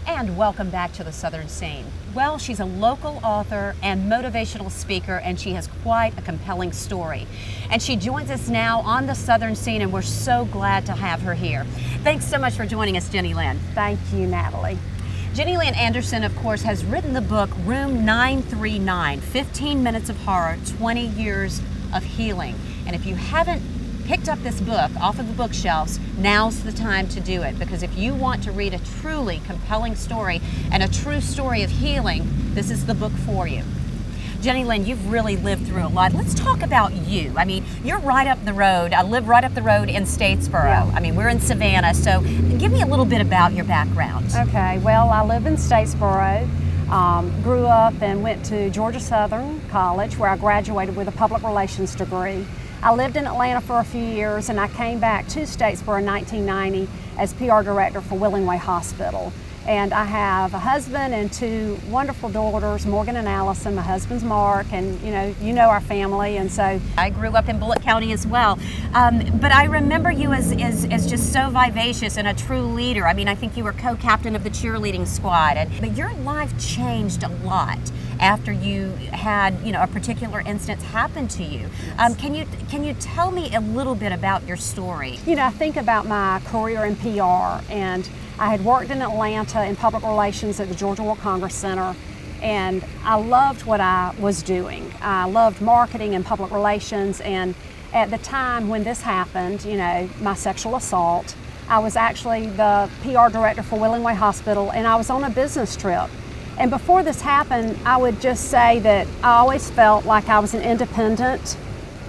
And welcome back to the Southern Scene. Well, she's a local author and motivational speaker, and she has quite a compelling story. And she joins us now on the Southern Scene, and we're so glad to have her here. Thanks so much for joining us, Jenny Lynn. Thank you, Natalie. Jenny Lynn Anderson, of course, has written the book Room 939, 15 Minutes of Horror, 20 Years of Healing. And if you haven't picked up this book off of the bookshelves, now's the time to do it, because if you want to read a truly compelling story and a true story of healing, this is the book for you. Jenny Lynn, you've really lived through a lot. Let's talk about you. I mean, you're right up the road. I live right up the road in Statesboro. Yeah. I mean, we're in Savannah, so give me a little bit about your background. Okay, well, I live in Statesboro. Grew up and went to Georgia Southern College, where I graduated with a public relations degree. I lived in Atlanta for a few years, and I came back to Statesboro in 1990 as PR director for Willingway Hospital. And I have a husband and two wonderful daughters, Morgan and Allison. My husband's Mark, and you know our family, and so I grew up in Bullitt County as well. But I remember you as just so vivacious and a true leader. I mean, I think you were co-captain of the cheerleading squad, but your life changed a lot after you had, a particular instance happen to you. Can you tell me a little bit about your story? I think about my career in PR, and I had worked in Atlanta in public relations at the Georgia World Congress Center, and I loved what I was doing. I loved marketing and public relations, and at the time when this happened, my sexual assault, I was actually the PR director for Willingway Hospital, and I was on a business trip. And before this happened, I would just say that I always felt like I was an independent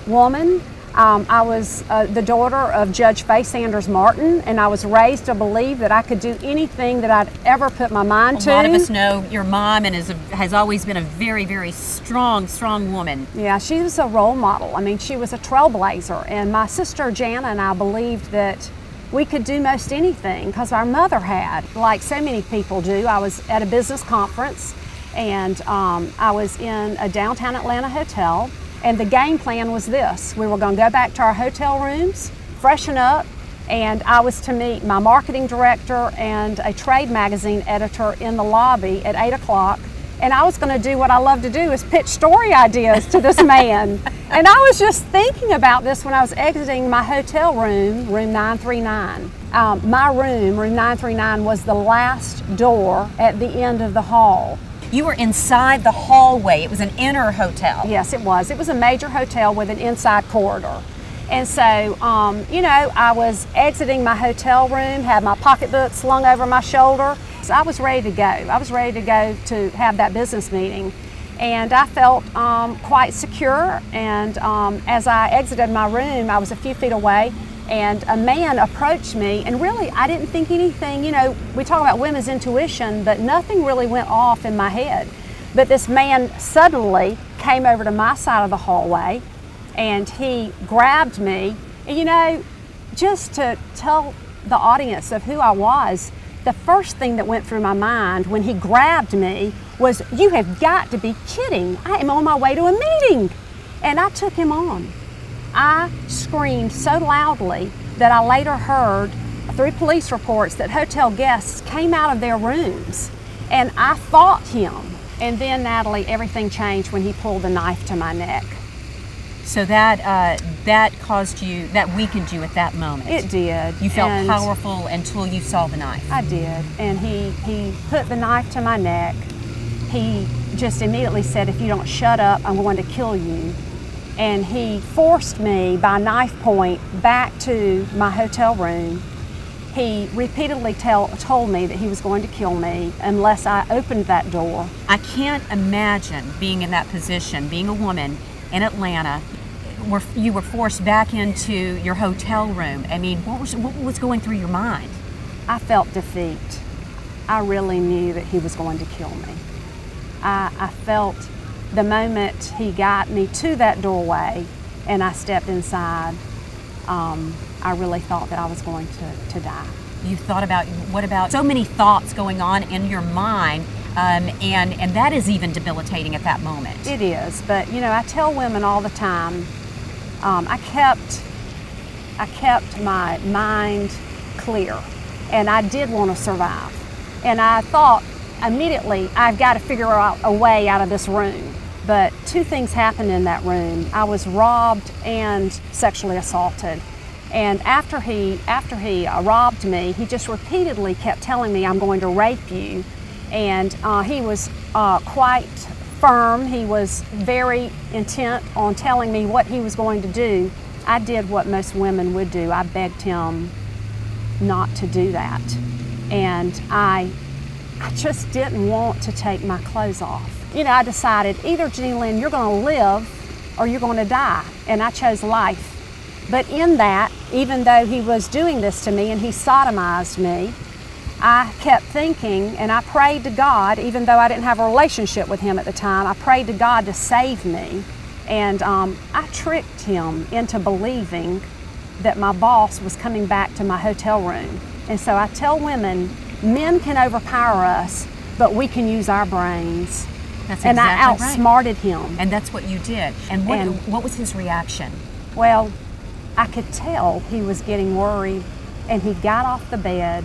woman. I was the daughter of Judge Faye Sanders Martin, and I was raised to believe that I could do anything that I'd ever put my mind to. A lot of us know your mom and has always been a very, very strong woman. Yeah, she was a role model. I mean, she was a trailblazer, and my sister Jana and I believed that we could do most anything because our mother had, like so many people do. I was at a business conference, and I was in a downtown Atlanta hotel, and the game plan was this. We were going to go back to our hotel rooms, freshen up, and I was to meet my marketing director and a trade magazine editor in the lobby at 8 o'clock, and I was going to do what I love to do, is pitch story ideas to this man. And I was just thinking about this when I was exiting my hotel room, room 939. My room 939, was the last door at the end of the hall. You were inside the hallway. It was an inner hotel. Yes, it was. It was a major hotel with an inside corridor. And so, I was exiting my hotel room, had my pocketbook slung over my shoulder. So I was ready to go. I was ready to go to have that business meeting. And I felt quite secure, and as I exited my room, I was a few feet away, and a man approached me, and really I didn't think anything. We talk about women's intuition, but nothing really went off in my head. But this man suddenly came over to my side of the hallway, and he grabbed me. And just to tell the audience of who I was, the first thing that went through my mind when he grabbed me was, "You have got to be kidding. I am on my way to a meeting." And I took him on. I screamed so loudly that I later heard through police reports that hotel guests came out of their rooms, and I fought him. And then, Natalie, everything changed when he pulled the knife to my neck. So that caused you, that weakened you at that moment. It did. You felt powerful until you saw the knife. I did. And he put the knife to my neck. He just immediately said, "If you don't shut up, I'm going to kill you." And he forced me by knife point back to my hotel room. He repeatedly told me that he was going to kill me unless I opened that door. I can't imagine being in that position, being a woman in Atlanta, where you were forced back into your hotel room. I mean, what was going through your mind? I felt defeat. I really knew that he was going to kill me. I felt the moment he got me to that doorway and I stepped inside, I really thought that I was going to die. You thought about, what about so many thoughts going on in your mind, and that is even debilitating at that moment. It is, but I tell women all the time, I kept my mind clear, and I did want to survive. And I thought immediately, I've got to figure out a way out of this room. But two things happened in that room. I was robbed and sexually assaulted. And after he robbed me, he just repeatedly kept telling me, I'm going to rape you. And he was quite firm. He was very intent on telling me what he was going to do. I did what most women would do. I begged him not to do that. And I just didn't want to take my clothes off. You know, I decided either, Jenny Lynn, you're going to live or you're going to die. And I chose life. But in that, even though he was doing this to me and he sodomized me, I kept thinking, and I prayed to God, even though I didn't have a relationship with him at the time, I prayed to God to save me. And I tricked him into believing that my boss was coming back to my hotel room. And so I tell women, men can overpower us, but we can use our brains. That's and exactly I outsmarted him. And that's what you did. And what was his reaction? Well, I could tell he was getting worried, and he got off the bed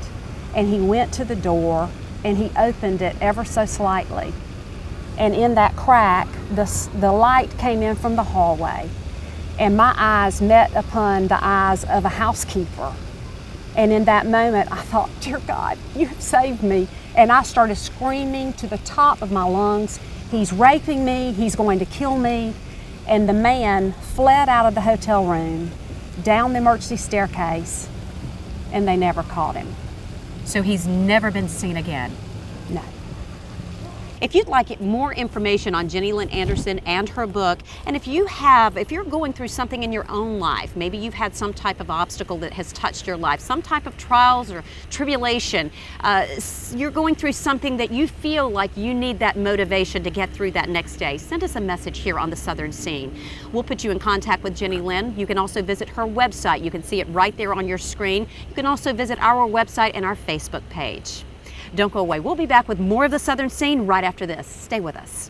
and he went to the door and he opened it ever so slightly. And in that crack, the light came in from the hallway, and my eyes met upon the eyes of a housekeeper. And in that moment, I thought, dear God, you have saved me. And I started screaming to the top of my lungs, he's raping me, he's going to kill me. And the man fled out of the hotel room, down the emergency staircase, and they never caught him. So he's never been seen again? No. If you'd like more information on Jenny Lynn Anderson and her book, and if you're going through something in your own life, maybe you've had some type of obstacle that has touched your life, some type of trials or tribulation, you're going through something that you feel like you need that motivation to get through that next day, send us a message here on the Southern Scene. We'll put you in contact with Jenny Lynn. You can also visit her website. You can see it right there on your screen. You can also visit our website and our Facebook page. Don't go away. We'll be back with more of the Southern Scene right after this. Stay with us.